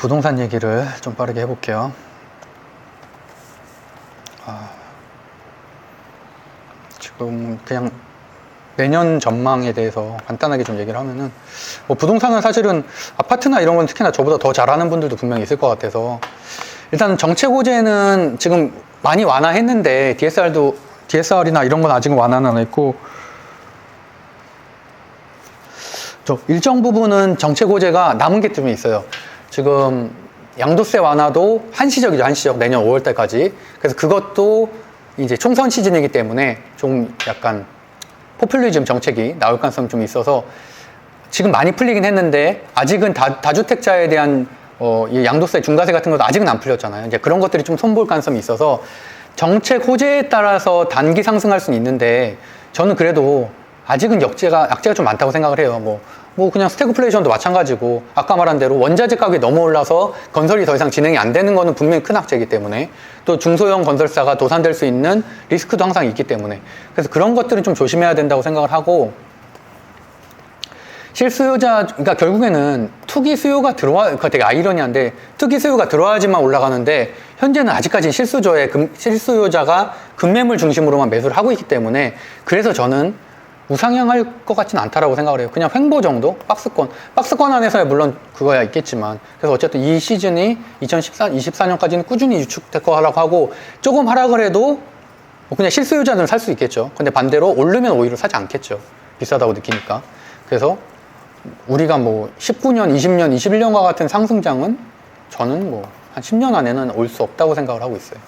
부동산 얘기를 좀 빠르게 해볼게요. 지금 그냥 내년 전망에 대해서 간단하게 좀 얘기를 하면은, 뭐 부동산은 사실은 아파트나 이런 건 특히나 저보다 더 잘하는 분들도 분명히 있을 것 같아서, 일단 정책 호재는 지금 많이 완화했는데 DSR이나 이런 건 아직은 완화는 안 했고, 일정 부분은 정책 호재가 남은 게 좀 있어요. 지금 양도세 완화도 한시적이죠. 한시적. 내년 5월 달까지. 그래서 그것도 이제 총선 시즌이기 때문에 좀 약간 포퓰리즘 정책이 나올 가능성이 좀 있어서 지금 많이 풀리긴 했는데, 아직은 다주택자에 대한 이 양도세, 중과세 같은 것도 아직은 안 풀렸잖아요. 이제 그런 것들이 좀 손볼 가능성이 있어서 정책 호재에 따라서 단기 상승할 수는 있는데, 저는 그래도 아직은 약재가 좀 많다고 생각을 해요. 뭐 그냥 스태그플레이션도 마찬가지고, 아까 말한 대로 원자재 가격이 너무 올라서 건설이 더 이상 진행이 안 되는 거는 분명히 큰 악재이기 때문에, 또 중소형 건설사가 도산될 수 있는 리스크도 항상 있기 때문에, 그래서 그런 것들은 좀 조심해야 된다고 생각을 하고, 실수요자, 그러니까 결국에는 투기 수요가 그거 되게 아이러니한데, 투기 수요가 들어와야지만 올라가는데, 현재는 아직까지 실수요자가 급매물 중심으로만 매수를 하고 있기 때문에, 그래서 저는 우상향할 것 같지는 않다라고 생각을 해요. 그냥 횡보 정도? 박스권 안에서야 물론 그거야 있겠지만, 그래서 어쨌든 이 시즌이 24년까지는 꾸준히 유축될 거라고 하고, 조금 하락을 해도 뭐 그냥 실수요자들은 살 수 있겠죠. 근데 반대로 오르면 오히려 사지 않겠죠. 비싸다고 느끼니까. 그래서 우리가 뭐 19년, 20년, 21년과 같은 상승장은 저는 뭐 한 10년 안에는 올 수 없다고 생각을 하고 있어요.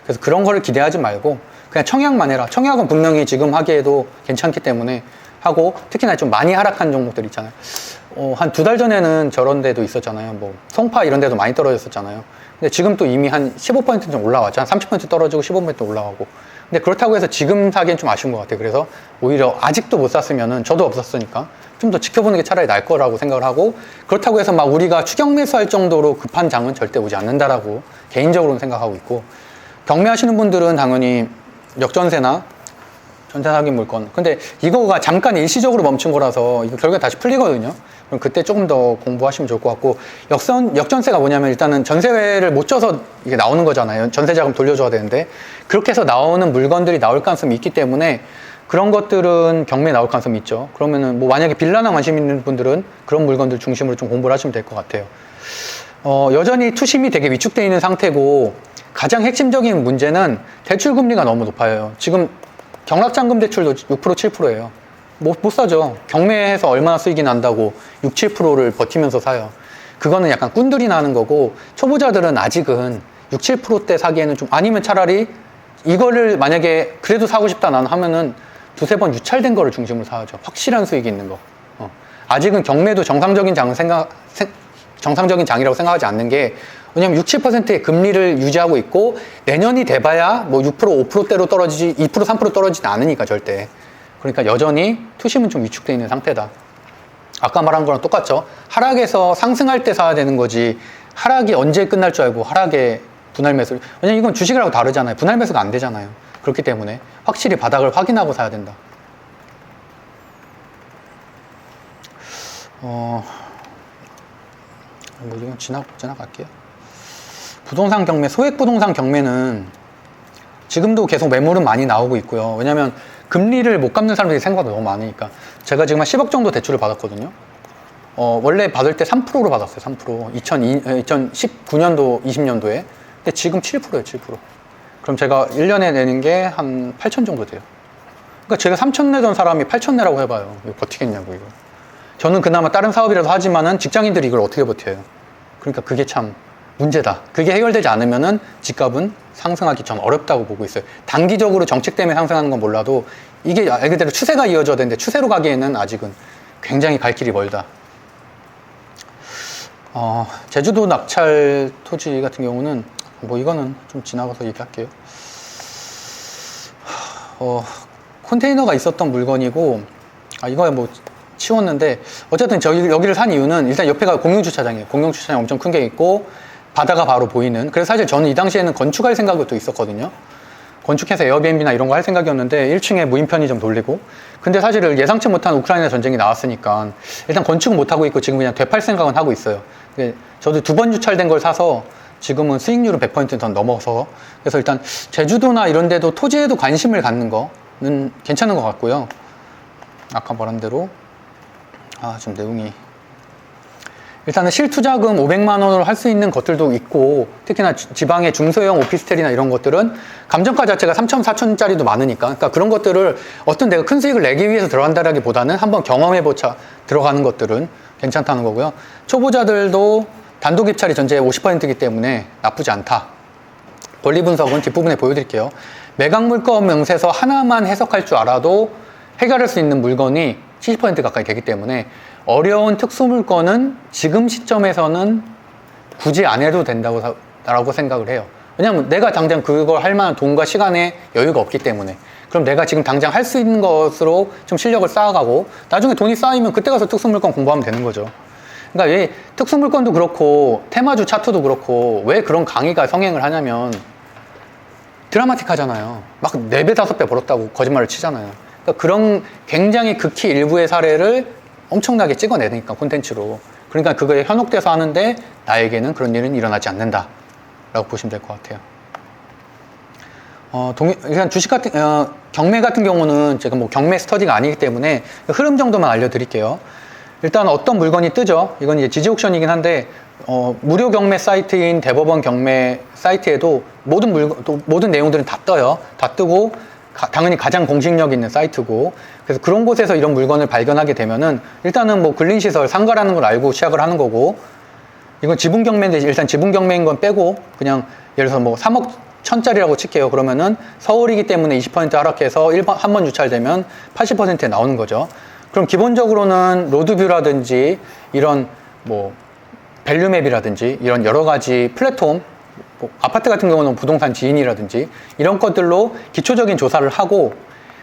그래서 그런 거를 기대하지 말고 그냥 청약만 해라. 청약은 분명히 지금 하기에도 괜찮기 때문에 하고, 특히나 좀 많이 하락한 종목들 있잖아요. 한 2달 전에는 저런 데도 있었잖아요. 뭐 송파 이런 데도 많이 떨어졌었잖아요. 근데 지금 또 이미 한 15% 좀 올라왔죠. 한 30% 떨어지고 15% 올라가고. 근데 그렇다고 해서 지금 사기엔 좀 아쉬운 것 같아요. 그래서 오히려 아직도 못 샀으면은, 저도 없었으니까 좀 더 지켜보는 게 차라리 나을 거라고 생각을 하고, 그렇다고 해서 막 우리가 추격 매수할 정도로 급한 장은 절대 오지 않는다라고 개인적으로는 생각하고 있고, 경매하시는 분들은 당연히 역전세나 전세 사기 물건, 근데 이거가 잠깐 일시적으로 멈춘 거라서 이거 결국에 다시 풀리거든요. 그럼 그때 조금 더 공부하시면 좋을 것 같고, 역전세가 뭐냐면 일단은 전세를 못 줘서 이게 나오는 거잖아요. 전세 자금 돌려줘야 되는데, 그렇게 해서 나오는 물건들이 나올 가능성이 있기 때문에 그런 것들은 경매에 나올 가능성이 있죠. 그러면은 뭐 만약에 빌라나 관심 있는 분들은 그런 물건들 중심으로 좀 공부를 하시면 될 것 같아요. 여전히 투심이 되게 위축되어 있는 상태고, 가장 핵심적인 문제는 대출 금리가 너무 높아요. 지금 경락잔금 대출도 6%, 7%예요. 못 사죠. 경매에서 얼마나 수익이 난다고 6, 7%를 버티면서 사요. 그거는 약간 꾼들이 나는 거고, 초보자들은 아직은 6, 7%대 사기에는 좀, 아니면 차라리 이거를 만약에 그래도 사고 싶다 나는 하면은 두세 번 유찰된 거를 중심으로 사야죠. 확실한 수익이 있는 거. 아직은 경매도 정상적인 장이라고 생각하지 않는 게, 왜냐면 6, 7%의 금리를 유지하고 있고, 내년이 돼봐야 뭐 6%, 5%대로 떨어지지 2%, 3% 떨어지지 않으니까 절대. 그러니까 여전히 투심은 좀 위축되어 있는 상태다. 아까 말한 거랑 똑같죠. 하락에서 상승할 때 사야 되는 거지, 하락이 언제 끝날 줄 알고 하락에 분할 매수. 왜냐면 이건 주식이라고 다르잖아요. 분할 매수가 안 되잖아요. 그렇기 때문에 확실히 바닥을 확인하고 사야 된다. 뭐 이건 지나갈게요. 부동산 경매, 소액 부동산 경매는 지금도 계속 매물은 많이 나오고 있고요. 왜냐면 금리를 못 갚는 사람들이 생각보다 너무 많으니까. 제가 지금 한 10억 정도 대출을 받았거든요. 원래 받을 때 3%로 받았어요. 3%. 2019년도, 20년도에. 근데 지금 7%예요, 7%. 그럼 제가 1년에 내는 게 한 8천 정도 돼요. 그러니까 제가 3천 내던 사람이 8천 내라고 해봐요. 이거 버티겠냐고, 이거. 저는 그나마 다른 사업이라도 하지만은 직장인들이 이걸 어떻게 버텨요? 그러니까 그게 참 문제다. 그게 해결되지 않으면은 집값은 상승하기 전 어렵다고 보고 있어요. 단기적으로 정책 때문에 상승하는 건 몰라도 이게 말 그대로 추세가 이어져야 되는데, 추세로 가기에는 아직은 굉장히 갈 길이 멀다. 제주도 낙찰 토지 같은 경우는 뭐 이거는 좀 지나가서 얘기할게요. 컨테이너가 있었던 물건이고, 이거야 뭐 치웠는데, 어쨌든 여기를 산 이유는 일단 옆에가 공용주차장이에요. 공용주차장 엄청 큰 게 있고 바다가 바로 보이는. 그래서 사실 저는 이 당시에는 건축할 생각이 또 있었거든요. 건축해서 에어비앤비나 이런 거 할 생각이었는데 1층에 무인 편의점 돌리고. 근데 사실은 예상치 못한 우크라이나 전쟁이 나왔으니까 일단 건축은 못 하고 있고 지금 그냥 되팔 생각은 하고 있어요. 근데 저도 2번 유찰된 걸 사서 지금은 수익률은 100% 더 넘어서, 그래서 일단 제주도나 이런 데도 토지에도 관심을 갖는 거는 괜찮은 것 같고요. 아까 말한 대로 좀 내용이, 일단은 실투자금 500만 원으로 할 수 있는 것들도 있고, 특히나 지방의 중소형 오피스텔이나 이런 것들은 감정가 자체가 3천, 4천짜리도 많으니까, 그러니까 그런 것들을 어떤 내가 큰 수익을 내기 위해서 들어간다라기보다는 한번 경험해보자 들어가는 것들은 괜찮다는 거고요. 초보자들도 단독 입찰이 전체 50%이기 때문에 나쁘지 않다. 권리 분석은 뒷부분에 보여드릴게요. 매각 물건 명세서 하나만 해석할 줄 알아도 해결할 수 있는 물건이 70% 가까이 되기 때문에 어려운 특수 물건은 지금 시점에서는 굳이 안 해도 된다고 생각을 해요. 왜냐하면 내가 당장 그걸 할 만한 돈과 시간에 여유가 없기 때문에. 그럼 내가 지금 당장 할 수 있는 것으로 좀 실력을 쌓아가고 나중에 돈이 쌓이면 그때 가서 특수 물건 공부하면 되는 거죠. 그러니까 왜 특수 물건도 그렇고 테마주 차트도 그렇고 왜 그런 강의가 성행을 하냐면 드라마틱하잖아요. 막 4배, 5배 벌었다고 거짓말을 치잖아요. 그러니까 그런 굉장히 극히 일부의 사례를 엄청나게 찍어내니까 콘텐츠로. 그러니까 그거에 현혹돼서 하는데 나에게는 그런 일은 일어나지 않는다 라고 보시면 될 것 같아요. 일단 주식 같은 경매 같은 경우는 제가 뭐 경매 스터디가 아니기 때문에 흐름 정도만 알려드릴게요. 일단 어떤 물건이 뜨죠. 이건 이제 지지옥션이긴 한데 무료 경매 사이트인 대법원 경매 사이트에도 모든 내용들은 다 떠요. 다 뜨고 당연히 가장 공식력 있는 사이트고, 그래서 그런 곳에서 이런 물건을 발견하게 되면은 일단은 뭐 근린시설 상가라는 걸 알고 시작을 하는 거고, 이건 지분 경매인데 일단 지분 경매인 건 빼고 그냥 예를 들어서 뭐 3억 1,000짜리라고 칠게요. 그러면은 서울이기 때문에 20% 하락해서 한 번 유찰되면 80%에 나오는 거죠. 그럼 기본적으로는 로드뷰라든지 이런 뭐 밸류맵이라든지 이런 여러 가지 플랫폼, 뭐 아파트 같은 경우는 부동산 지인이라든지 이런 것들로 기초적인 조사를 하고,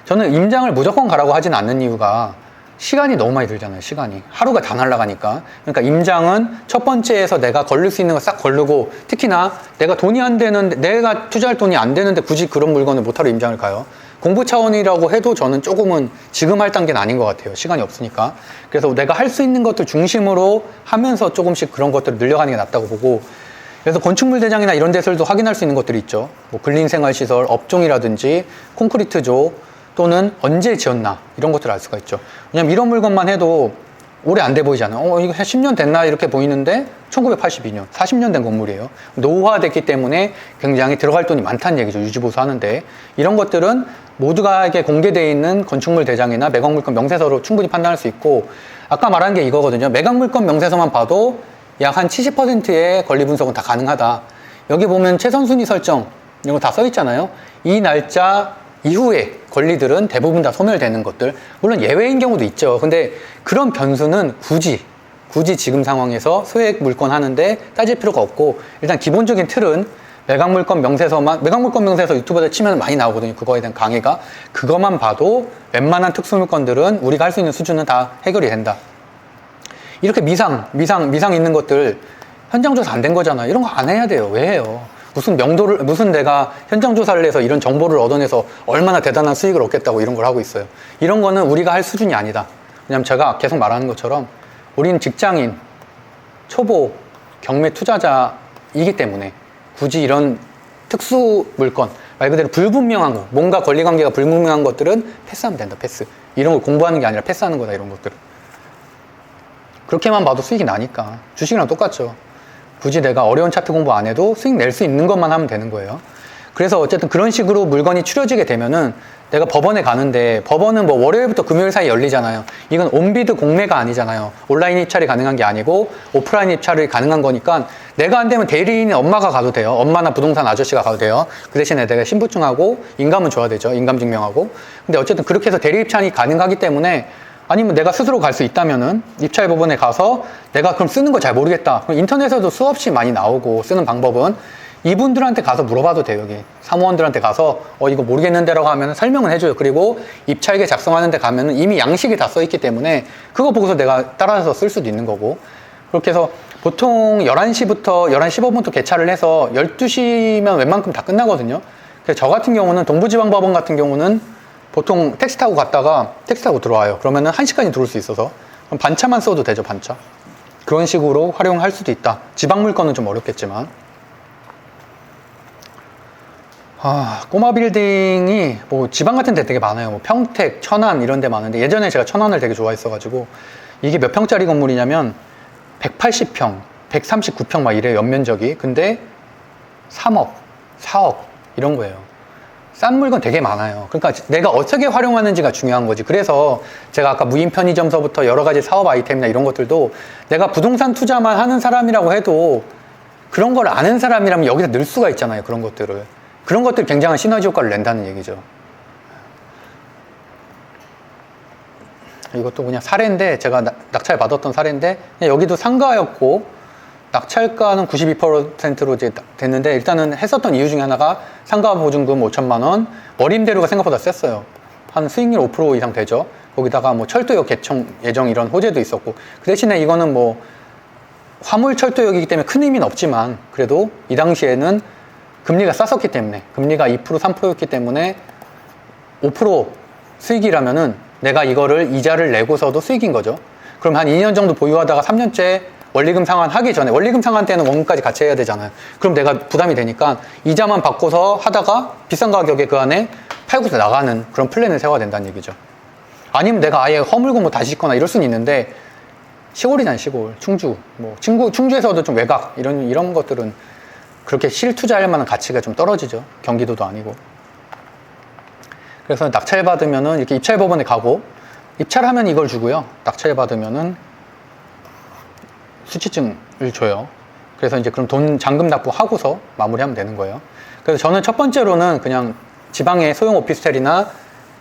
저는 임장을 무조건 가라고 하진 않는 이유가 시간이 너무 많이 들잖아요. 시간이 하루가 다 날아가니까. 그러니까 임장은 첫 번째에서 내가 걸릴 수 있는 거 싹 걸르고, 특히나 내가 돈이 안 되는데, 내가 투자할 돈이 안 되는데 굳이 그런 물건을 못하러 임장을 가요. 공부 차원이라고 해도 저는 조금은 지금 할 단계는 아닌 것 같아요. 시간이 없으니까. 그래서 내가 할 수 있는 것들 중심으로 하면서 조금씩 그런 것들을 늘려가는 게 낫다고 보고, 그래서 건축물 대장이나 이런 데서도 확인할 수 있는 것들이 있죠. 뭐 근린생활시설, 업종이라든지 콘크리트조, 또는 언제 지었나 이런 것들을 알 수가 있죠. 왜냐면 이런 물건만 해도 오래 안 돼 보이잖아요. 이거 10년 됐나 이렇게 보이는데 1982년, 40년 된 건물이에요. 노후화됐기 때문에 굉장히 들어갈 돈이 많다는 얘기죠. 유지보수 하는데. 이런 것들은 모두가에게 공개되어 있는 건축물 대장이나 매각물건 명세서로 충분히 판단할 수 있고, 아까 말한 게 이거거든요. 매각물건 명세서만 봐도 약 한 70%의 권리 분석은 다 가능하다. 여기 보면 최선순위 설정 이런 거 다 써 있잖아요. 이 날짜 이후에 권리들은 대부분 다 소멸되는 것들, 물론 예외인 경우도 있죠. 근데 그런 변수는 굳이 지금 상황에서 소액 물건 하는데 따질 필요가 없고, 일단 기본적인 틀은 매각물건 명세서 유튜브에 치면 많이 나오거든요. 그거에 대한 강의가. 그것만 봐도 웬만한 특수물건들은 우리가 할 수 있는 수준은 다 해결이 된다. 이렇게 미상 있는 것들 현장 조사 안 된 거잖아요. 이런 거 안 해야 돼요. 왜 해요? 무슨 내가 현장 조사를 해서 이런 정보를 얻어내서 얼마나 대단한 수익을 얻겠다고 이런 걸 하고 있어요. 이런 거는 우리가 할 수준이 아니다. 왜냐면 제가 계속 말하는 것처럼 우리는 직장인, 초보, 경매 투자자이기 때문에 굳이 이런 특수 물건, 말 그대로 불분명한 거, 뭔가 권리 관계가 불분명한 것들은 패스하면 된다. 패스. 이런 걸 공부하는 게 아니라 패스하는 거다. 이런 것들은. 그렇게만 봐도 수익이 나니까. 주식이랑 똑같죠. 굳이 내가 어려운 차트 공부 안 해도 수익 낼 수 있는 것만 하면 되는 거예요. 그래서 어쨌든 그런 식으로 물건이 추려지게 되면은 내가 법원에 가는데, 법원은 뭐 월요일부터 금요일 사이 열리잖아요. 이건 온비드 공매가 아니잖아요. 온라인 입찰이 가능한 게 아니고 오프라인 입찰이 가능한 거니까 내가 안 되면 대리인의 엄마가 가도 돼요. 엄마나 부동산 아저씨가 가도 돼요. 그 대신에 내가 신분증하고 인감은 줘야 되죠. 인감 증명하고. 근데 어쨌든 그렇게 해서 대리 입찰이 가능하기 때문에, 아니면 내가 스스로 갈 수 있다면은 입찰법원에 가서 내가 그럼 쓰는 거 잘 모르겠다. 그럼 인터넷에도 수없이 많이 나오고 쓰는 방법은 이분들한테 가서 물어봐도 돼요. 여기 사무원들한테 가서 이거 모르겠는데라고 하면 설명을 해줘요. 그리고 입찰계 작성하는 데 가면은 이미 양식이 다 써 있기 때문에 그거 보고서 내가 따라서 쓸 수도 있는 거고. 그렇게 해서 보통 11시부터 11시 15분부터 개찰을 해서 12시면 웬만큼 다 끝나거든요. 그래서 저 같은 경우는 동부지방법원 같은 경우는 보통 택시 타고 갔다가 택시 타고 들어와요. 그러면은 1시간이 들어올 수 있어서 그럼 반차만 써도 되죠. 반차. 그런 식으로 활용할 수도 있다. 지방 물건은 좀 어렵겠지만. 꼬마 빌딩이 뭐 지방 같은 데 되게 많아요. 뭐 평택, 천안 이런 데 많은데 예전에 제가 천안을 되게 좋아했어가지고 이게 몇 평짜리 건물이냐면 180평, 139평 막 이래요. 연면적이. 근데 3억, 4억 이런 거예요. 싼 물건 되게 많아요. 그러니까 내가 어떻게 활용하는지가 중요한 거지. 그래서 제가 아까 무인 편의점서부터 여러 가지 사업 아이템이나 이런 것들도 내가 부동산 투자만 하는 사람이라고 해도 그런 걸 아는 사람이라면 여기다 넣을 수가 있잖아요. 그런 것들을. 그런 것들이 굉장한 시너지 효과를 낸다는 얘기죠. 이것도 그냥 사례인데, 제가 낙찰 받았던 사례인데, 여기도 상가였고, 낙찰가는 92%로 이제 됐는데, 일단은 했었던 이유 중에 하나가 상가 보증금 5천만 원, 월임대료가 생각보다 셌어요. 한 수익률 5% 이상 되죠. 거기다가 뭐 철도역 개청 예정 이런 호재도 있었고, 그 대신에 이거는 뭐 화물 철도역이기 때문에 큰 의미는 없지만, 그래도 이 당시에는 금리가 쌌었기 때문에, 금리가 2% 3%였기 때문에 5% 수익이라면은 내가 이거를 이자를 내고서도 수익인 거죠. 그럼 한 2년 정도 보유하다가 3년째 원리금 상환하기 전에, 원리금 상환 때는 원금까지 같이 해야 되잖아요. 그럼 내가 부담이 되니까 이자만 받고서 하다가 비싼 가격에 그 안에 팔고서 나가는 그런 플랜을 세워야 된다는 얘기죠. 아니면 내가 아예 허물고 뭐 다시 짓거나 이럴 수는 있는데, 시골이잖아요, 시골. 충주. 뭐 충주에서도 좀 외곽 이런 것들은 그렇게 실투자할 만한 가치가 좀 떨어지죠. 경기도도 아니고. 그래서 낙찰 받으면은 이렇게 입찰법원에 가고, 입찰하면 이걸 주고요. 낙찰 받으면은 수취증을 줘요. 그래서 이제 그럼 돈 잔금 납부하고서 마무리하면 되는 거예요. 그래서 저는 첫 번째로는 그냥 지방의 소형 오피스텔이나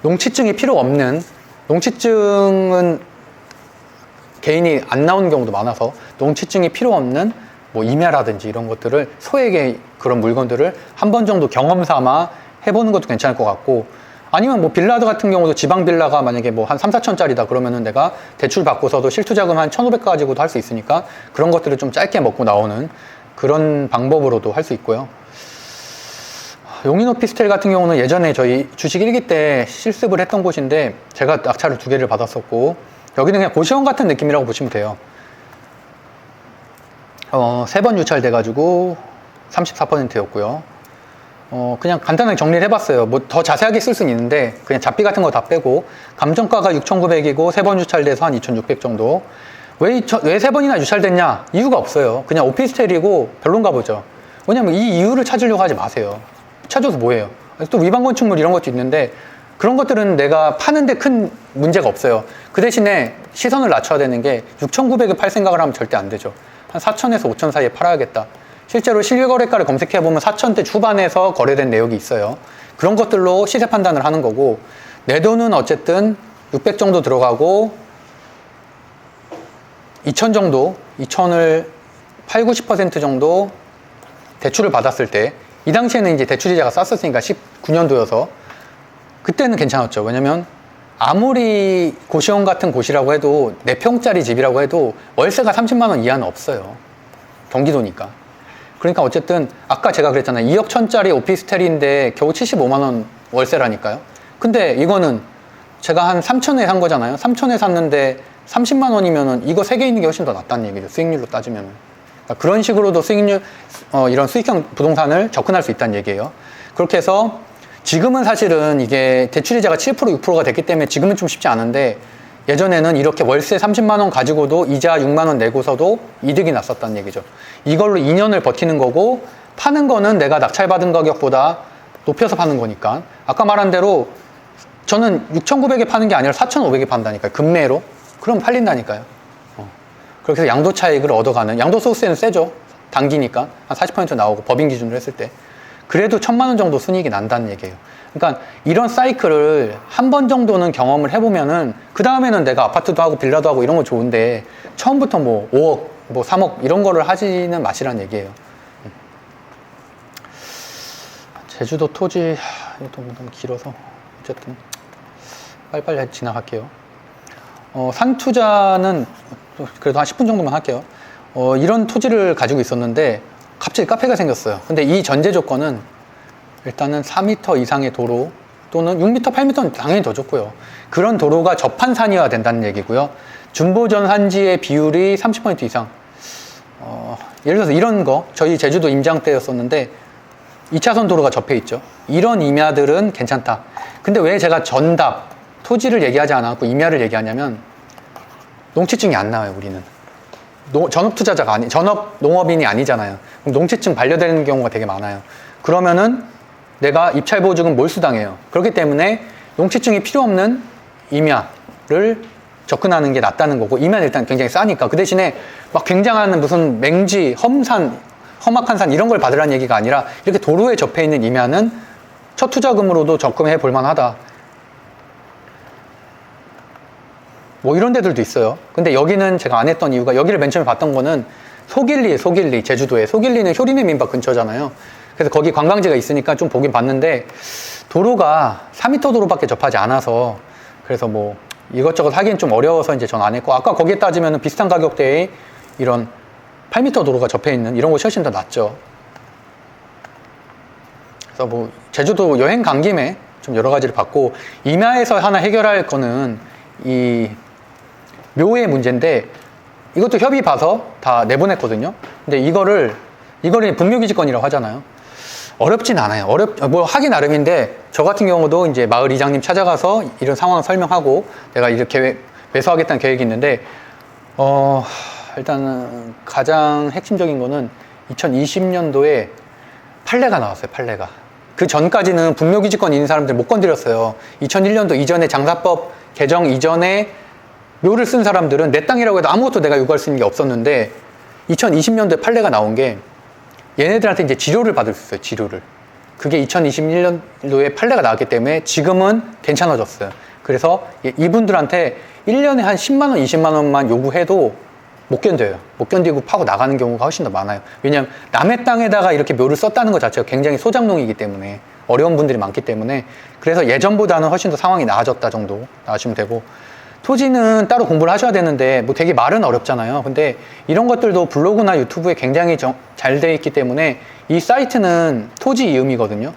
농취증이 필요 없는, 농취증은 개인이 안 나오는 경우도 많아서 농취증이 필요 없는 뭐 임야라든지 이런 것들을, 소액의 그런 물건들을 한 번 정도 경험 삼아 해보는 것도 괜찮을 것 같고, 아니면 뭐 빌라 같은 경우도 지방 빌라가 만약에 뭐 한 3, 4천짜리다 그러면은 내가 대출 받고서도 실투자금 한 1,500 가지고도 할 수 있으니까 그런 것들을 좀 짧게 먹고 나오는 그런 방법으로도 할 수 있고요. 용인 오피스텔 같은 경우는 예전에 저희 주식 1기 때 실습을 했던 곳인데, 제가 낙찰을 2개를 받았었고, 여기는 그냥 고시원 같은 느낌이라고 보시면 돼요. 3번 유찰돼가지고 34%였고요. 그냥 간단하게 정리를 해봤어요. 뭐 더 자세하게 쓸 수는 있는데, 그냥 잡비 같은 거 다 빼고, 감정가가 6,900이고 3번 유찰돼서 한 2,600 정도. 왜 3번이나 유찰됐냐? 이유가 없어요. 그냥 오피스텔이고 별론가 보죠. 왜냐면 이 이유를 찾으려고 하지 마세요. 찾아서 뭐예요? 또 위반 건축물 이런 것도 있는데, 그런 것들은 내가 파는데 큰 문제가 없어요. 그 대신에 시선을 낮춰야 되는 게, 6,900에 팔 생각을 하면 절대 안 되죠. 한 4,000에서 5,000 사이에 팔아야겠다. 실제로 실거래가를 검색해보면 4,000대 초반에서 거래된 내역이 있어요. 그런 것들로 시세 판단을 하는 거고, 내 돈은 어쨌든 600 정도 들어가고 2,000 정도, 2,000을 8, 90% 정도 대출을 받았을 때, 이 당시에는 이제 대출이자가 쌌었으니까 19년도여서 그때는 괜찮았죠. 왜냐면 아무리 고시원 같은 곳이라고 해도 4평짜리 집이라고 해도 월세가 30만 원 이하는 없어요. 경기도니까. 그러니까 어쨌든 아까 제가 그랬잖아요. 2억 천짜리 오피스텔인데 겨우 75만 원 월세라니까요. 근데 이거는 제가 한 3천에 산 거잖아요. 3천에 샀는데 30만 원이면은 이거 3개 있는 게 훨씬 더 낫다는 얘기죠. 수익률로 따지면은. 그러니까 그런 식으로도 수익률, 이런 수익형 부동산을 접근할 수 있다는 얘기예요. 그렇게 해서 지금은 사실은 이게 대출이자가 7%, 6%가 됐기 때문에 지금은 좀 쉽지 않은데, 예전에는 이렇게 월세 30만 원 가지고도 이자 6만 원 내고서도 이득이 났었다는 얘기죠. 이걸로 2년을 버티는 거고, 파는 거는 내가 낙찰받은 가격보다 높여서 파는 거니까. 아까 말한 대로 저는 6,900에 파는 게 아니라 4,500에 판다니까요. 금매로. 그럼 팔린다니까요. 그렇게 해서 양도 차익을 얻어가는, 양도소득세는 세죠. 단기니까 한 40% 나오고, 법인 기준으로 했을 때. 그래도 1,000만 원 정도 순이익이 난다는 얘기예요. 그러니까 이런 사이클을 한 번 정도는 경험을 해보면은, 그 다음에는 내가 아파트도 하고 빌라도 하고 이런 거 좋은데, 처음부터 뭐 5억, 뭐 3억 이런 거를 하지는 마시라는 얘기예요. 제주도 토지, 이것도 너무 길어서 어쨌든 빨리빨리 지나갈게요. 산 투자는 그래도 한 10분 정도만 할게요. 이런 토지를 가지고 있었는데 갑자기 카페가 생겼어요. 근데 이 전제 조건은 일단은 4m 이상의 도로, 또는 6m, 8m는 당연히 더 좋고요. 그런 도로가 접한 산이어야 된다는 얘기고요. 준보전 산지의 비율이 30% 이상, 예를 들어서 이런 거, 저희 제주도 임장 때였었는데 2차선 도로가 접해 있죠. 이런 임야들은 괜찮다. 근데 왜 제가 전답, 토지를 얘기하지 않았고 임야를 얘기하냐면 농지증이 안 나와요, 우리는. 전업투자자가 전업 농업인이 아니잖아요. 그럼 농지증 반려되는 경우가 되게 많아요. 그러면은 내가 입찰보증은 몰수당해요. 그렇기 때문에 농지증이 필요 없는 임야를 접근하는 게 낫다는 거고, 임야는 일단 굉장히 싸니까. 그 대신에 막 굉장한 무슨 맹지, 험악한 산 이런 걸 받으라는 얘기가 아니라 이렇게 도로에 접해 있는 임야는 첫 투자금으로도 접근해 볼 만하다. 뭐 이런 데들도 있어요. 근데 여기는 제가 안 했던 이유가, 여기를 맨 처음에 봤던 거는 소길리에 소길리, 제주도에. 소길리는 효리네 민박 근처잖아요. 그래서 거기 관광지가 있으니까 좀 보긴 봤는데 도로가 4m 도로밖에 접하지 않아서, 그래서 뭐 이것저것 하기엔 좀 어려워서 이제 전 안 했고, 아까 거기에 따지면 비슷한 가격대의 이런 8m 도로가 접해 있는 이런 곳이 훨씬 더 낫죠. 그래서 뭐 제주도 여행 간 김에 좀 여러 가지를 봤고, 임야에서 하나 해결할 거는 이 묘의 문제인데, 이것도 협의 봐서 다 내보냈거든요. 근데 이거를 분묘기지권이라고 하잖아요. 어렵진 않아요. 뭐 하기 나름인데, 저 같은 경우도 이제 마을 이장님 찾아가서 이런 상황을 설명하고 내가 이렇게 매수하겠다는 계획이 있는데, 일단은 가장 핵심적인 거는 2020년도에 판례가 나왔어요. 판례가. 그 전까지는 분묘기지권 있는 사람들 못 건드렸어요. 2001년도 이전에 장사법 개정 이전에 묘를 쓴 사람들은 내 땅이라고 해도 아무것도 내가 요구할 수 있는 게 없었는데, 2020년도에 판례가 나온 게 얘네들한테 이제 지료를 받을 수 있어요. 지료를. 그게 2021년도에 판례가 나왔기 때문에 지금은 괜찮아졌어요. 그래서 이분들한테 1년에 한 10만 원, 20만 원만 요구해도 못 견뎌요. 못 견디고 파고 나가는 경우가 훨씬 더 많아요. 왜냐하면 남의 땅에다가 이렇게 묘를 썼다는 것 자체가 굉장히 소작농이기 때문에, 어려운 분들이 많기 때문에, 그래서 예전보다는 훨씬 더 상황이 나아졌다 정도 나아지면 되고, 토지는 따로 공부를 하셔야 되는데 뭐 되게 말은 어렵잖아요. 근데 이런 것들도 블로그나 유튜브에 굉장히 잘 돼 있기 때문에, 이 사이트는 토지 이음이거든요.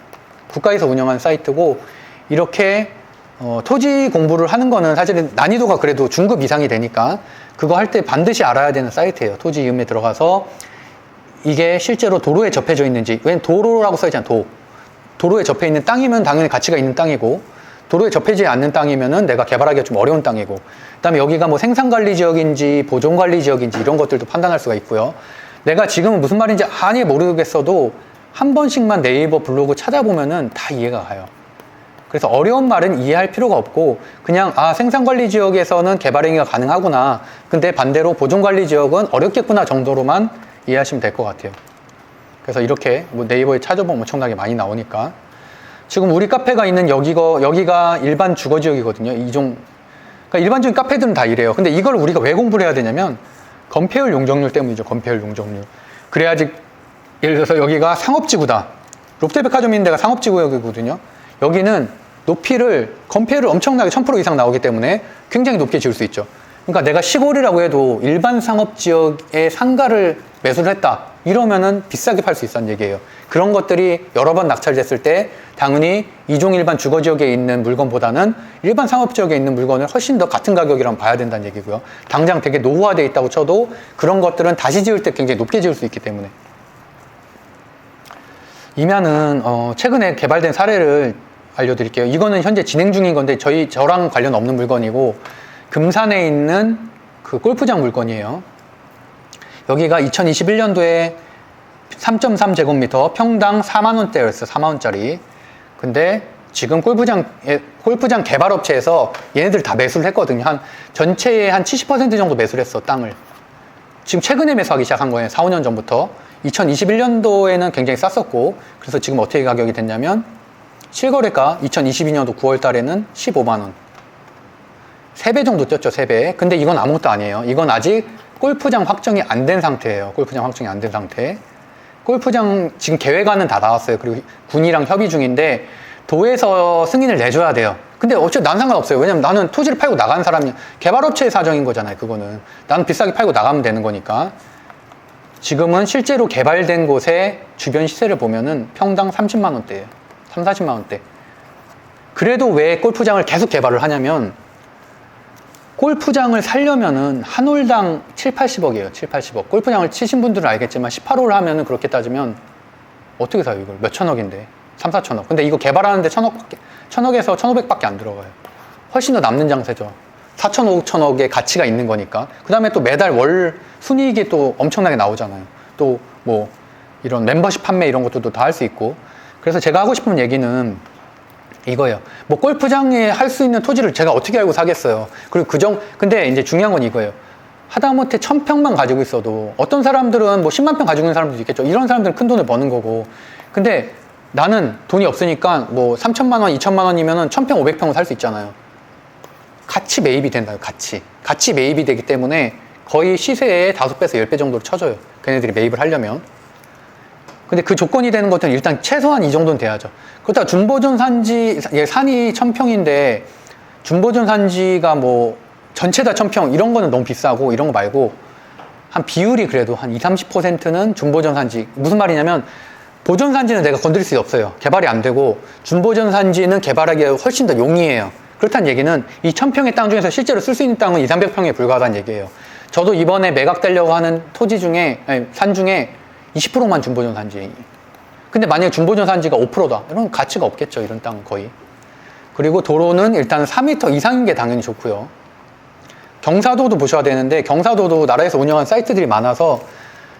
국가에서 운영하는 사이트고, 이렇게 토지 공부를 하는 거는 사실은 난이도가 그래도 중급 이상이 되니까 그거 할 때 반드시 알아야 되는 사이트예요. 토지 이음에 들어가서 이게 실제로 도로에 접해져 있는지, 왜냐면 도로라고 써있잖아요. 도로에 접해 있는 땅이면 당연히 가치가 있는 땅이고, 도로에 접해지지 않는 땅이면은 내가 개발하기가 좀 어려운 땅이고, 그 다음에 여기가 뭐 생산관리 지역인지 보존관리 지역인지 이런 것들도 판단할 수가 있고요. 내가 지금은 무슨 말인지 아예 모르겠어도 한 번씩만 네이버 블로그 찾아보면은 다 이해가 가요. 그래서 어려운 말은 이해할 필요가 없고, 그냥 생산관리 지역에서는 개발 행위가 가능하구나, 근데 반대로 보존관리 지역은 어렵겠구나 정도로만 이해하시면 될 것 같아요. 그래서 이렇게 뭐 네이버에 찾아보면 엄청나게 많이 나오니까. 지금 우리 카페가 있는 여기가 일반 주거지역이거든요. 그러니까 일반적인 카페들은 다 이래요. 근데 이걸 우리가 왜 공부를 해야 되냐면, 건폐율 용적률 때문이죠. 건폐율 용적률. 그래야지, 예를 들어서 여기가 상업지구다. 롯데백화점 있는 데가 상업지구역이거든요. 여기는 건폐율을 엄청나게 1000% 이상 나오기 때문에 굉장히 높게 지을 수 있죠. 그러니까 내가 시골이라고 해도 일반 상업지역에 상가를 매수를 했다, 이러면은 비싸게 팔 수 있다는 얘기예요. 그런 것들이 여러 번 낙찰됐을 때 당연히 이종 일반 주거지역에 있는 물건보다는 일반 상업지역에 있는 물건을 훨씬 더 같은 가격이라면 봐야 된다는 얘기고요. 당장 되게 노후화되어 있다고 쳐도 그런 것들은 다시 지을 때 굉장히 높게 지을 수 있기 때문에. 임야는 최근에 개발된 사례를 알려드릴게요. 이거는 현재 진행 중인 건데 저랑 관련 없는 물건이고, 금산에 있는 그 골프장 물건이에요. 여기가 2021년도에 3.3제곱미터 평당 4만원대였어요. 4만원짜리. 근데 지금 골프장 개발업체에서 얘네들 다 매수를 했거든요. 전체의 한 70% 정도 매수를 했어, 땅을. 지금 최근에 매수하기 시작한 거예요. 4, 5년 전부터. 2021년도에는 굉장히 쌌었고, 그래서 지금 어떻게 가격이 됐냐면, 실거래가 2022년도 9월 달에는 15만원. 3배 정도 뛰었죠, 3배. 근데 이건 아무것도 아니에요. 이건 아직 골프장 확정이 안 된 상태예요. 골프장 확정이 안 된 상태. 골프장 지금 계획안은 다 나왔어요. 그리고 군이랑 협의 중인데, 도에서 승인을 내줘야 돼요. 근데 어차피 난 상관없어요. 왜냐면 나는 토지를 팔고 나가는 사람이, 개발업체의 사정인 거잖아요, 그거는. 나는 비싸게 팔고 나가면 되는 거니까. 지금은 실제로 개발된 곳의 주변 시세를 보면은 평당 30만원대예요. 3, 40만원대. 그래도 왜 골프장을 계속 개발을 하냐면, 골프장을 살려면은 한 홀당 7, 80억이에요. 7, 80억. 골프장을 치신 분들은 알겠지만 18홀 하면은 그렇게 따지면 어떻게 사요, 이걸? 몇 천억인데. 3, 4천억. 근데 이거 개발하는데 천억에서 1,500밖에 안 들어가요. 훨씬 더 남는 장세죠. 4천억, 5천억의 가치가 있는 거니까. 그 다음에 또 매달 월 순이익이 또 엄청나게 나오잖아요. 또 뭐 이런 멤버십 판매 이런 것도 다 할 수 있고. 그래서 제가 하고 싶은 얘기는 이거예요. 뭐 골프장에 할 수 있는 토지를 제가 어떻게 알고 사겠어요. 그리고 근데 이제 중요한 건 이거예요. 하다못해 1,000평만 가지고 있어도 어떤 사람들은 뭐 10만 평 가지고 있는 사람들도 있겠죠. 이런 사람들은 큰 돈을 버는 거고. 근데 나는 돈이 없으니까 뭐 3천만 원, 2천만 원이면은 1,000평, 500평을 살 수 있잖아요. 같이 매입이 된다요. 같이 매입이 되기 때문에 거의 시세의 5배에서 10배 정도로 쳐줘요. 걔네들이 매입을 하려면. 근데 그 조건이 되는 것들은 일단 최소한 이 정도는 돼야죠. 그렇다고 준보존 산지, 산이 1,000평인데 준보존 산지가 뭐 전체 다 1,000평 이런 거는 너무 비싸고 이런 거 말고 한 비율이 그래도 한 20, 30%는 준보존 산지. 무슨 말이냐면 보존 산지는 내가 건드릴 수 없어요. 개발이 안 되고 준보존 산지는 개발하기가 훨씬 더 용이해요. 그렇다는 얘기는 이 1,000평의 땅 중에서 실제로 쓸 수 있는 땅은 2, 300평에 불과하다는 얘기예요. 저도 이번에 매각되려고 하는 토지 중에, 아니, 산 중에 20%만 준보존 산지. 근데 만약에 준보존 산지가 5%다. 이런 가치가 없겠죠. 이런 땅은 거의. 그리고 도로는 일단 4m 이상인 게 당연히 좋고요. 경사도도 보셔야 되는데 경사도도 나라에서 운영한 사이트들이 많아서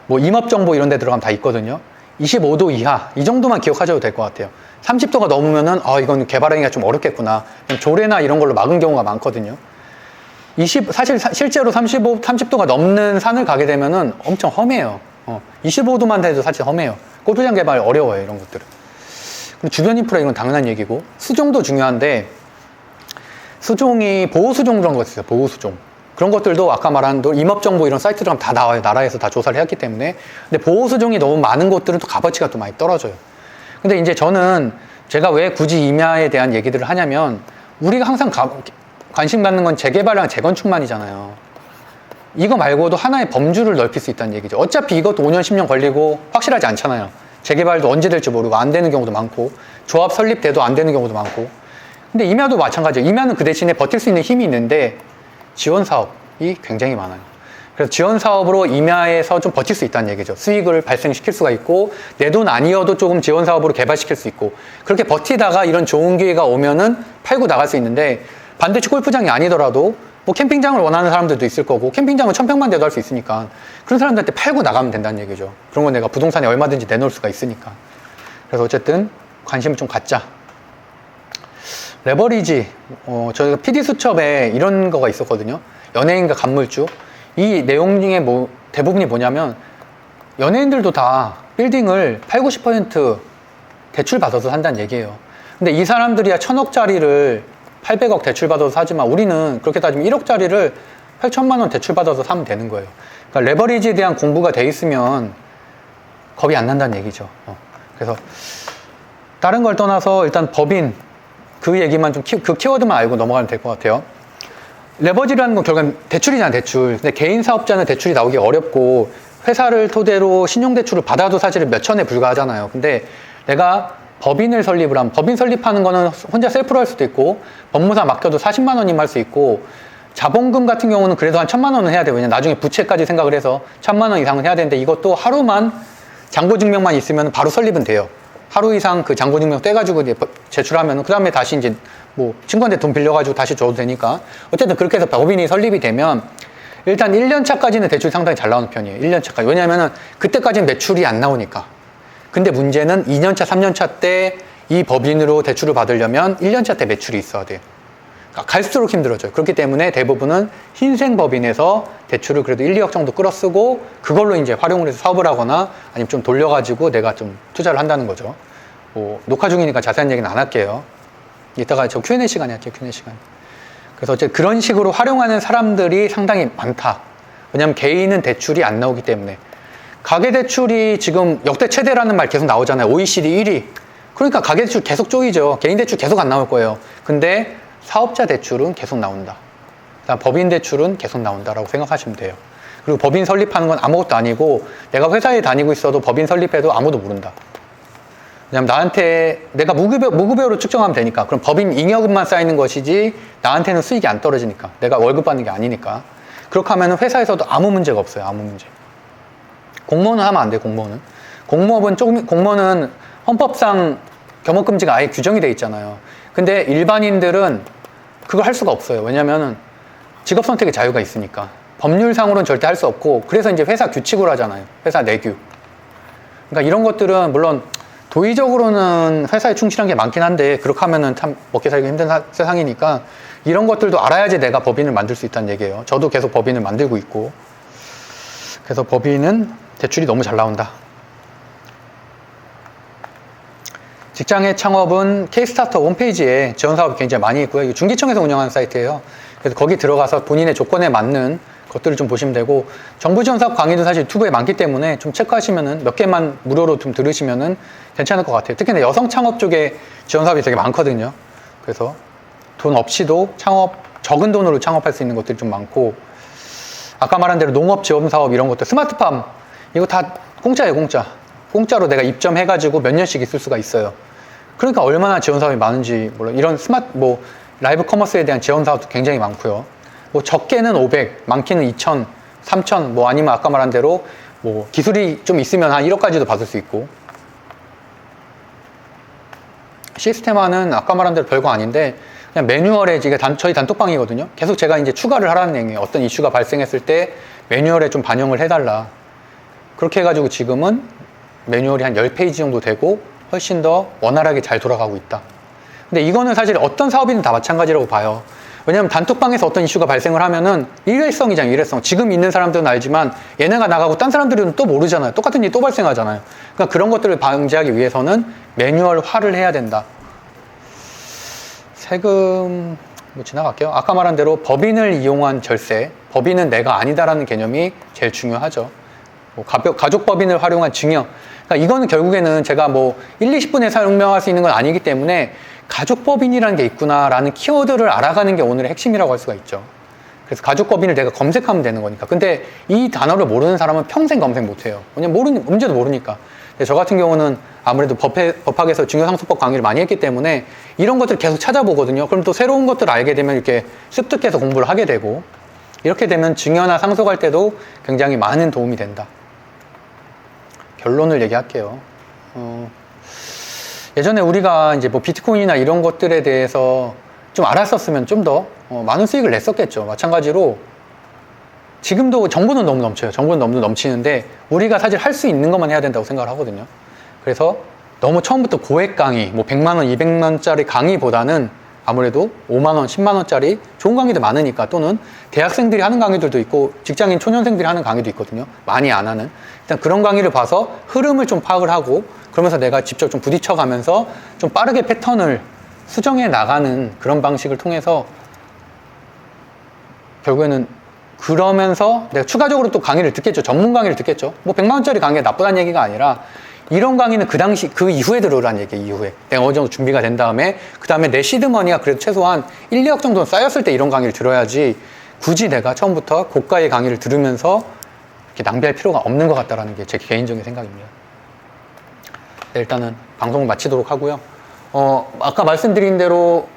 뭐 임업정보 이런 데 들어가면 다 있거든요. 25도 이하 이 정도만 기억하셔도 될 것 같아요. 30도가 넘으면은 이건 개발하기가 좀 어렵겠구나. 조례나 이런 걸로 막은 경우가 많거든요. 사실 실제로 30도가 넘는 산을 가게 되면은 엄청 험해요. 25도만 돼도 사실 험해요. 골프장 개발 어려워요, 이런 것들은. 그리고 주변 인프라 이건 당연한 얘기고, 수종도 중요한데, 수종이 보호수종 그런 거 있어요, 보호수종. 그런 것들도 아까 말한 임업정보 이런 사이트들 하면 다 나와요. 나라에서 다 조사를 했기 때문에. 근데 보호수종이 너무 많은 곳들은 또 값어치가 또 많이 떨어져요. 근데 이제 저는 제가 왜 굳이 임야에 대한 얘기들을 하냐면, 우리가 항상 관심 갖는 건 재개발이랑 재건축만이잖아요. 이거 말고도 하나의 범주를 넓힐 수 있다는 얘기죠. 어차피 이것도 5년, 10년 걸리고 확실하지 않잖아요. 재개발도 언제 될지 모르고 안 되는 경우도 많고, 조합 설립돼도 안 되는 경우도 많고. 근데 임야도 마찬가지예요. 임야는 그 대신에 버틸 수 있는 힘이 있는데 지원 사업이 굉장히 많아요. 그래서 지원 사업으로 임야에서 좀 버틸 수 있다는 얘기죠. 수익을 발생시킬 수가 있고, 내 돈 아니어도 조금 지원 사업으로 개발시킬 수 있고, 그렇게 버티다가 이런 좋은 기회가 오면은 팔고 나갈 수 있는데, 반드시 골프장이 아니더라도 뭐 캠핑장을 원하는 사람들도 있을 거고, 캠핑장은 1,000평만 돼도 할 수 있으니까 그런 사람들한테 팔고 나가면 된다는 얘기죠. 그런 건 내가 부동산에 얼마든지 내놓을 수가 있으니까. 그래서 어쨌든 관심을 좀 갖자. 레버리지, 저희가 PD수첩에 이런 거가 있었거든요. 연예인과 간물주. 이 내용 중에 대부분이 뭐냐면, 연예인들도 다 빌딩을 8, 90% 대출 받아서 산다는 얘기예요. 근데 이 사람들이야 1,000억짜리를 800억 대출 받아서 사지만, 우리는 그렇게 따지면 1억짜리를 8천만 원 대출 받아서 사면 되는 거예요. 그러니까 레버리지에 대한 공부가 돼 있으면 겁이 안 난다는 얘기죠. 그래서 다른 걸 떠나서 일단 법인, 그 얘기만 좀 그 키워드만 알고 넘어가면 될 것 같아요. 레버리지라는 건 결국엔 대출이잖아, 대출. 근데 개인 사업자는 대출이 나오기 어렵고, 회사를 토대로 신용대출을 받아도 사실은 몇 천에 불과하잖아요. 근데 내가 법인을 설립을 하면, 법인 설립하는 거는 혼자 셀프로 할 수도 있고, 법무사 맡겨도 40만 원이면 할 수 있고, 자본금 같은 경우는 그래도 한 1,000만 원은 해야 돼요. 왜냐면 나중에 부채까지 생각을 해서 1,000만 원 이상은 해야 되는데, 이것도 하루만 잔고증명만 있으면 바로 설립은 돼요. 하루 이상 그 잔고증명 떼가지고 이제 제출하면, 그 다음에 다시 이제 뭐 친구한테 돈 빌려가지고 다시 줘도 되니까. 어쨌든 그렇게 해서 법인이 설립이 되면 일단 1년 차까지는 대출이 상당히 잘 나오는 편이에요. 1년 차까지. 왜냐면은 그때까지는 매출이 안 나오니까. 근데 문제는 2년 차, 3년 차 때 이 법인으로 대출을 받으려면 1년 차 때 매출이 있어야 돼요. 그러니까 갈수록 힘들어져요. 그렇기 때문에 대부분은 흰생 법인에서 대출을 그래도 1, 2억 정도 끌어쓰고, 그걸로 이제 활용을 해서 사업을 하거나 아니면 좀 돌려가지고 내가 좀 투자를 한다는 거죠. 녹화 중이니까 자세한 얘기는 안 할게요. 이따가 저 Q&A 시간이 할게요, Q&A 시간. 그래서 어쨌든 그런 식으로 활용하는 사람들이 상당히 많다. 왜냐면 개인은 대출이 안 나오기 때문에. 가계대출이 지금 역대 최대라는 말 계속 나오잖아요. OECD 1위. 그러니까 가계대출 계속 쪼이죠. 개인대출 계속 안 나올 거예요. 근데 사업자 대출은 계속 나온다. 그다음 법인 대출은 계속 나온다라고 생각하시면 돼요. 그리고 법인 설립하는 건 아무것도 아니고, 내가 회사에 다니고 있어도 법인 설립해도 아무도 모른다. 왜냐면 나한테 내가 무급여로 측정하면 되니까. 그럼 법인 잉여금만 쌓이는 것이지 나한테는 수익이 안 떨어지니까. 내가 월급 받는 게 아니니까. 그렇게 하면 회사에서도 아무 문제가 없어요. 아무 문제. 공무원은 하면 안 돼. 공무원은 헌법상 겸업금지가 아예 규정이 돼 있잖아요. 근데 일반인들은 그걸 할 수가 없어요. 왜냐면은 직업 선택의 자유가 있으니까. 법률상으로는 절대 할 수 없고, 그래서 이제 회사 규칙으로 하잖아요. 회사 내규. 그러니까 이런 것들은 물론 도의적으로는 회사에 충실한 게 많긴 한데, 그렇게 하면은 참 먹기 살기 힘든 세상이니까 이런 것들도 알아야지 내가 법인을 만들 수 있다는 얘기예요. 저도 계속 법인을 만들고 있고. 그래서 법인은 대출이 너무 잘 나온다. 직장의 창업은 K-스타터 홈페이지에 지원사업이 굉장히 많이 있고요. 이거 중기청에서 운영하는 사이트예요. 그래서 거기 들어가서 본인의 조건에 맞는 것들을 좀 보시면 되고, 정부 지원 사업 강의도 사실 유튜브에 많기 때문에 좀 체크하시면은 몇 개만 무료로 좀 들으시면은 괜찮을 것 같아요. 특히 여성 창업 쪽에 지원 사업이 되게 많거든요. 그래서 돈 없이도 적은 돈으로 창업할 수 있는 것들이 좀 많고, 아까 말한 대로 농업 지원 사업 이런 것들, 스마트팜 이거 다 공짜예요. 공짜로 내가 입점해가지고 몇 년씩 있을 수가 있어요. 그러니까 얼마나 지원 사업이 많은지 몰라. 이런 라이브 커머스에 대한 지원 사업도 굉장히 많고요. 적게는 500, 많게는 2,000, 3,000, 아니면 아까 말한 대로 기술이 좀 있으면 한 1억까지도 받을 수 있고. 시스템화는 아까 말한 대로 별거 아닌데, 그냥 매뉴얼에 이게 저희 단톡방이거든요. 계속 제가 이제 추가를 하라는 얘기예요. 어떤 이슈가 발생했을 때 매뉴얼에 좀 반영을 해달라. 그렇게 해가지고 지금은 매뉴얼이 한 10페이지 정도 되고 훨씬 더 원활하게 잘 돌아가고 있다. 근데 이거는 사실 어떤 사업이든 다 마찬가지라고 봐요. 왜냐면 단톡방에서 어떤 이슈가 발생을 하면은 일회성이잖아요. 일회성. 지금 있는 사람들은 알지만 얘네가 나가고 딴 사람들은 또 모르잖아요. 똑같은 일이 또 발생하잖아요. 그러니까 그런 것들을 방지하기 위해서는 매뉴얼화를 해야 된다. 세금 지나갈게요. 아까 말한 대로 법인을 이용한 절세, 법인은 내가 아니다라는 개념이 제일 중요하죠. 가족법인을 활용한 증여. 그러니까 이거는 결국에는 제가 1, 20분에 설명할 수 있는 건 아니기 때문에 가족법인이라는 게 있구나라는 키워드를 알아가는 게 오늘의 핵심이라고 할 수가 있죠. 그래서 가족법인을 내가 검색하면 되는 거니까. 근데 이 단어를 모르는 사람은 평생 검색 못 해요. 왜냐면 문제도 모르니까. 근데 저 같은 경우는 아무래도 법학에서 증여상속법 강의를 많이 했기 때문에 이런 것들을 계속 찾아보거든요. 그럼 또 새로운 것들을 알게 되면 이렇게 습득해서 공부를 하게 되고, 이렇게 되면 증여나 상속할 때도 굉장히 많은 도움이 된다. 결론을 얘기할게요. 예전에 우리가 이제 비트코인이나 이런 것들에 대해서 좀 알았었으면 좀 더 많은 수익을 냈었겠죠. 마찬가지로 지금도 정보는 너무 넘쳐요. 정보는 너무 넘치는데 우리가 사실 할 수 있는 것만 해야 된다고 생각을 하거든요. 그래서 너무 처음부터 고액 강의, 100만 원, 200만 원짜리 강의보다는 아무래도 5만 원, 10만 원짜리 좋은 강의도 많으니까, 또는 대학생들이 하는 강의들도 있고 직장인 초년생들이 하는 강의도 있거든요. 많이 안 하는. 일단 그런 강의를 봐서 흐름을 좀 파악을 하고, 그러면서 내가 직접 좀 부딪혀가면서 좀 빠르게 패턴을 수정해 나가는 그런 방식을 통해서 결국에는, 그러면서 내가 추가적으로 또 강의를 듣겠죠. 전문 강의를 듣겠죠. 100만 원짜리 강의가 나쁘다는 얘기가 아니라, 이런 강의는 그 이후에 들어오라는 얘기예요. 이후에 내가 어느 정도 준비가 된 다음에, 그 다음에 내 시드머니가 그래도 최소한 1, 2억 정도는 쌓였을 때 이런 강의를 들어야지, 굳이 내가 처음부터 고가의 강의를 들으면서 이렇게 낭비할 필요가 없는 것 같다라는 게 제 개인적인 생각입니다. 네, 일단은 방송을 마치도록 하고요. 아까 말씀드린 대로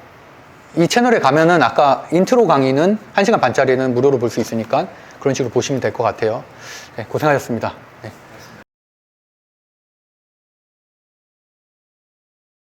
이 채널에 가면은 아까 인트로 강의는 1시간 반짜리는 무료로 볼 수 있으니까 그런 식으로 보시면 될 것 같아요. 네, 고생하셨습니다. 네.